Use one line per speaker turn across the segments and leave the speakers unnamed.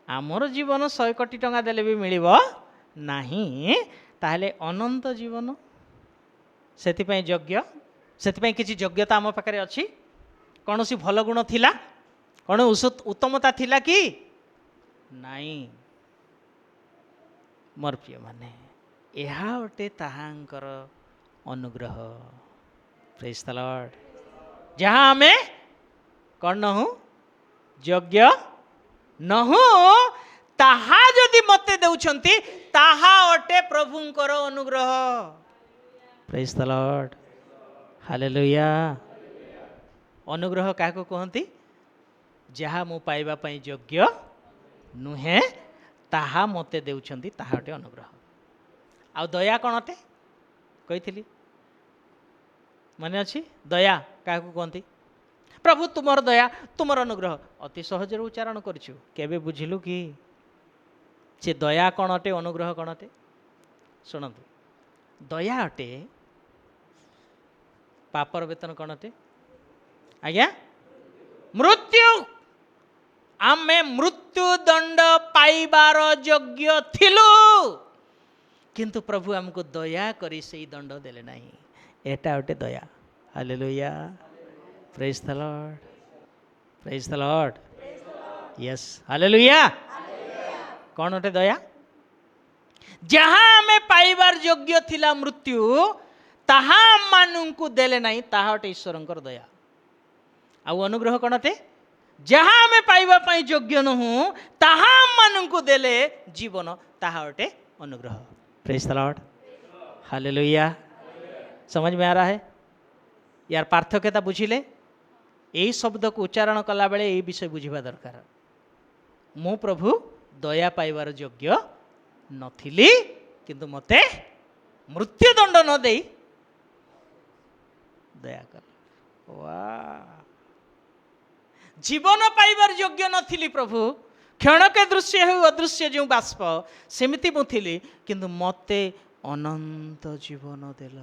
आमर जीवन 100 कोटी टंका देले भी मिलिब नाही, ताहले अनंत जीवन सेतिपई योग्य, सेतिपई किछि योग्यता आम पाखरे अछि। कौन सी भल गुण थिला, कौन उत्तमता थिला कि नाई। मोर प्रिय माने ଏହା ଗୋଟେ ତାହାଙ୍କର ଅନୁଗ୍ରହ। ପ୍ରେଜ୍ ଦ ଲର୍ଡ। ଯାହା ଆମେ କ'ଣ ନହୁଁ, ଯୋଗ୍ୟ ନହୁଁ, ତାହା ଯଦି ମୋତେ ଦେଉଛନ୍ତି ତାହା ଅଟେ ପ୍ରଭୁଙ୍କର ଅନୁଗ୍ରହ। ପ୍ରେଜ୍ ଦ ଲର୍ଡ, ହାଲେଲୁୟା। ଅନୁଗ୍ରହ କାହାକୁ କୁହନ୍ତି? ଯାହା ମୁଁ ପାଇବା ପାଇଁ ଯୋଗ୍ୟ ନୁହେଁ ତାହା ମୋତେ ଦେଉଛନ୍ତି, ତାହା ଅଟେ ଅନୁଗ୍ରହ। ଆଉ ଦୟା କ'ଣ ଅଟେ କହିଥିଲି, ମନେ ଅଛି? ଦୟା କାହାକୁ କୁହନ୍ତି? ପ୍ରଭୁ ତୁମର ଦୟା, ତୁମର ଅନୁଗ୍ରହ ଅତି ସହଜରେ ଉଚ୍ଚାରଣ କରିଛୁ, କେବେ ବୁଝିଲୁ କି ସେ ଦୟା କ'ଣ ଅଟେ, ଅନୁଗ୍ରହ କ'ଣ ଅଟେ? ଶୁଣନ୍ତୁ, ଦୟା ଅଟେ ପାପର ବେତନ କ'ଣ ଅଟେ? ଆଜ୍ଞା, ମୃତ୍ୟୁ। ଆମେ ମୃତ୍ୟୁ ଦଣ୍ଡ ପାଇବାର ଯୋଗ୍ୟ ଥିଲୁ, କିନ୍ତୁ ପ୍ରଭୁ ଆମକୁ ଦୟା କରି ସେଇ ଦଣ୍ଡ ଦେଲେ ନାହିଁ। ଏଟା ଗୋଟେ ଦୟା। ହାଲେଲୁୟା, ପ୍ରେଜ୍ ଦ ଲର୍ଡ, ପ୍ରେଜ୍ ଦ ଲର୍ଡ, ୟେସ୍, ହାଲେଲୁୟା। କ'ଣ ଗୋଟେ ଦୟା? ଯାହା ଆମେ ପାଇବାର ଯୋଗ୍ୟ ଥିଲା ମୃତ୍ୟୁ, ତାହା ଆମମାନଙ୍କୁ ଦେଲେ ନାହିଁ, ତାହା ଅଟେ ଈଶ୍ୱରଙ୍କର ଦୟା। ଆଉ ଅନୁଗ୍ରହ କ'ଣ ଅଟେ? ଯାହା ଆମେ ପାଇବା ପାଇଁ ଯୋଗ୍ୟ ନୁହଁ ତାହା ଆମମାନଙ୍କୁ ଦେଲେ ଜୀବନ, ତାହା ଅଟେ ଅନୁଗ୍ରହ। Praise the Lord, hallelujah. समझ में आ रहा है? यार पार्थक्यता बुझिले, यही शब्द को उच्चारण कला बेले यही विषय बुझा दरकार। मु प्रभु दया पाइबार योग्य नथिली, किंतु मते मृत्युदंड न दे दया कर। वाह, जीवन पाइबार योग्य नथिली प्रभु, क्षणके दृश्य हो अदृश्य जो बाष्प सेमिति मु थिली, किंतु मते अनंत जीवन देल।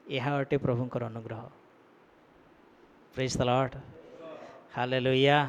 यह अटे प्रभुंकर अनुग्रह। Praise the Lord, hallelujah.